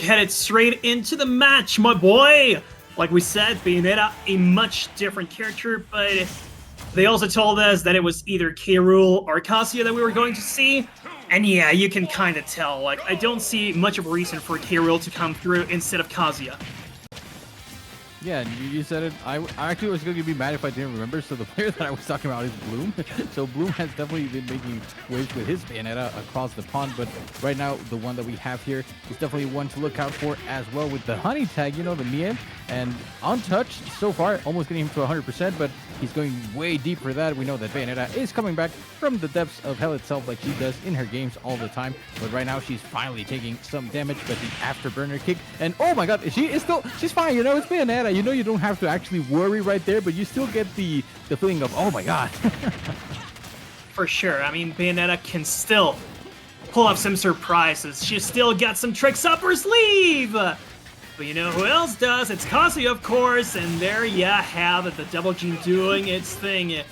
headed straight into the match, my boy. Like we said, Bayonetta, a much different character, but they also told us that it was either K. Rool or Kazuya that we were going to see. And yeah, you can kind of tell. Like, I don't see much of a reason for K. Rool to come through instead of Kazuya. Yeah, you said it. I actually was going to be mad if I didn't remember. So the player that I was talking about is Bloom. So Bloom has definitely been making waves with his Bayonetta across the pond. But right now, the one that we have here is definitely one to look out for as well with the honey tag, you know, the Mien. And untouched so far, almost getting him to 100%, but he's going way deep for that. We know that Bayonetta is coming back from the depths of hell itself like she does in her games all the time. But right now, she's finally taking some damage, but the afterburner kick. And oh my god, she's fine, you know, it's Bayonetta. You know you don't have to actually worry right there, but you still get the feeling of, oh my god. For sure. I mean, Bayonetta can still pull off some surprises. She's still got some tricks up her sleeve. But you know who else does? It's Kazuya, of course, and there you have it, the Double Gene doing its thing. And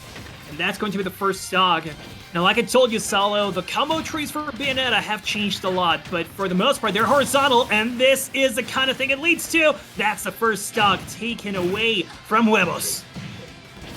that's going to be the first stock. Now, like I told you, Salo, the combo trees for Bayonetta have changed a lot, but for the most part, they're horizontal, and this is the kind of thing it leads to. That's the first stock taken away from Webos.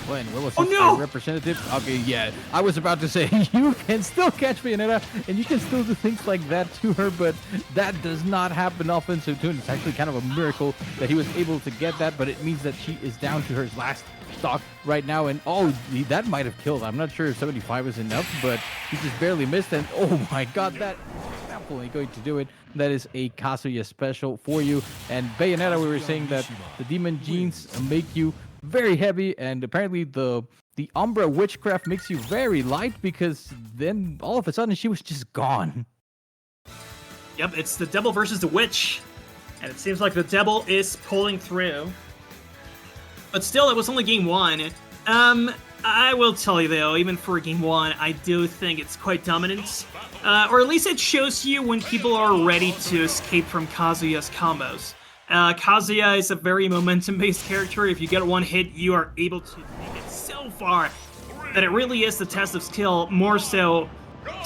When Webos is a representative? Okay, yeah. I was about to say, you can still catch Bayonetta, and you can still do things like that to her, but that does not happen often, so it's actually kind of a miracle that he was able to get that, but it means that she is down to her last stock right now, and oh, that might have killed. I'm not sure if 75 is enough, but he just barely missed, and oh my god, that's definitely going to do it. That is a Kazuya special for you. And Bayonetta, we were saying that the demon genes make you very heavy, and apparently the Umbra witchcraft makes you very light, because then all of a sudden she was just gone. Yep, it's the devil versus the witch, and it seems like the devil is pulling through. But still, it was only game one. I will tell you though, even for game one, I do think it's quite dominant. Or at least it shows you when people are ready to escape from Kazuya's combos. Kazuya is a very momentum-based character. If you get one hit, you are able to take it so far that it really is the test of skill, more so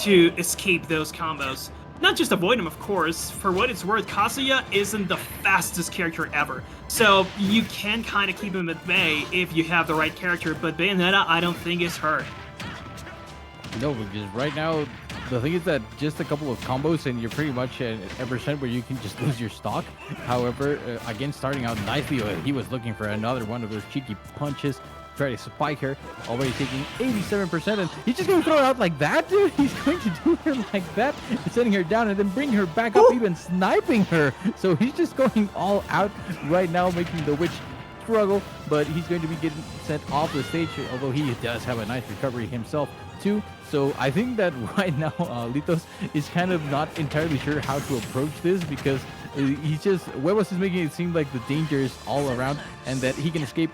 to escape those combos. Not just avoid them, of course. For what it's worth, Kazuya isn't the fastest character ever. So you can kind of keep him at bay if you have the right character, but Bayonetta, I don't think is her. No, because right now, the thing is that just a couple of combos and you're pretty much at a percent where you can just lose your stock. However, again, starting out nicely, he was looking for another one of those cheeky punches. Try to spike her, already taking 87%, and he's just going to throw it out like that, dude? He's going to do her like that, setting her down and then bring her back up, even sniping her. So he's just going all out right now, making the witch struggle, but he's going to be getting sent off the stage, although he does have a nice recovery himself too. So I think that right now Lythos is kind of not entirely sure how to approach this, because Webos is making it seem like the danger is all around and that he can escape.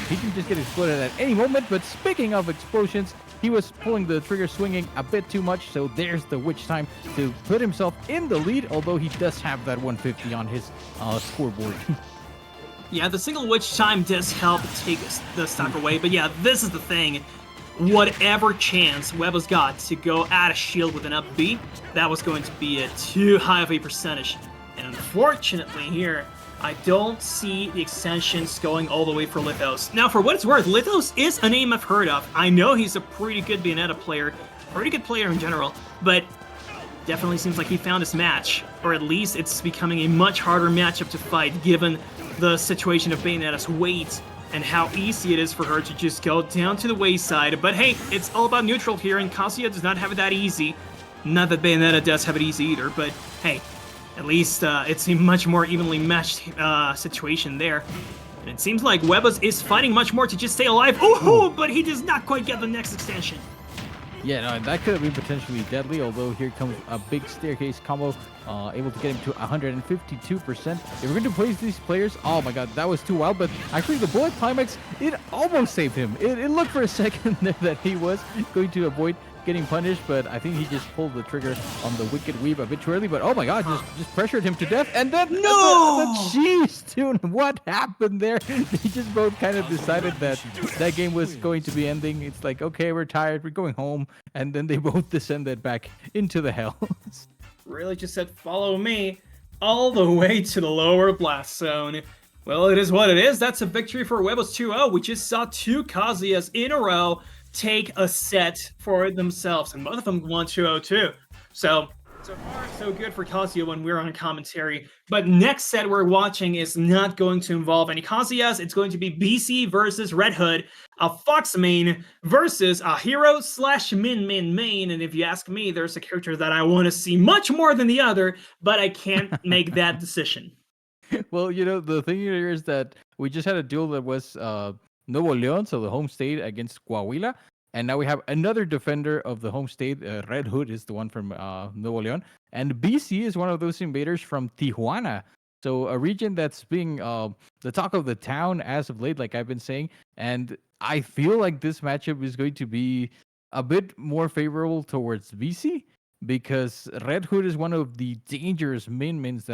He can just get exploded at any moment. But speaking of explosions, he was pulling the trigger, swinging a bit too much. So there's the witch time to put himself in the lead, although he does have that 150 on his scoreboard. Yeah, the single witch time does help take the stock away. But yeah, this is the thing. Whatever chance Webos got to go at a shield with an up B, that was going to be too high of a percentage. And unfortunately here, I don't see the extensions going all the way for Lythos. Now, for what it's worth, Lythos is a name I've heard of. I know he's a pretty good Bayonetta player, pretty good player in general, but definitely seems like he found his match. Or at least it's becoming a much harder matchup to fight, given the situation of Bayonetta's weight and how easy it is for her to just go down to the wayside. But hey, it's all about neutral here, and Kazuya does not have it that easy. Not that Bayonetta does have it easy either, but hey, at least it's a much more evenly matched situation there. And it seems like Webos is fighting much more to just stay alive. Oh, but he does not quite get the next extension. Yeah, no, that could have been potentially deadly, although here comes a big staircase combo, able to get him to 152%. If we're going to place these players, oh my god, that was too wild, but actually the bullet climax, it almost saved him. It looked for a second there that he was going to avoid getting punished, but I think he just pulled the trigger on the Wicked Weave a bit too early, but oh my god, just pressured him to death, and then jeez, dude, what happened there? They just both kind of decided that that game was going to be ending. It's like, okay, we're tired, we're going home, and then they both descended back into the hells. Really just said, follow me. all the way to the lower blast zone. Well, it is what it is. That's a victory for Webos 2-0. We just saw 2 Kazuyas in a row take a set for themselves, and both of them won 2-0 too. So far, so good for Kazuya when we're on commentary. But next set we're watching is not going to involve any Kazuyas. It's going to be BC versus Red Hood, a Fox main versus a hero / Min main. And if you ask me, there's a character that I want to see much more than the other, but I can't make that decision. Well, the thing here is that we just had a duel that was Nuevo León, so the home state, against Coahuila. And now we have another defender of the home state. Red Hood is the one from Nuevo León. And BC is one of those invaders from Tijuana. So a region that's being the talk of the town as of late, like I've been saying. And I feel like this matchup is going to be a bit more favorable towards BC, because Red Hood is one of the dangerous main mins that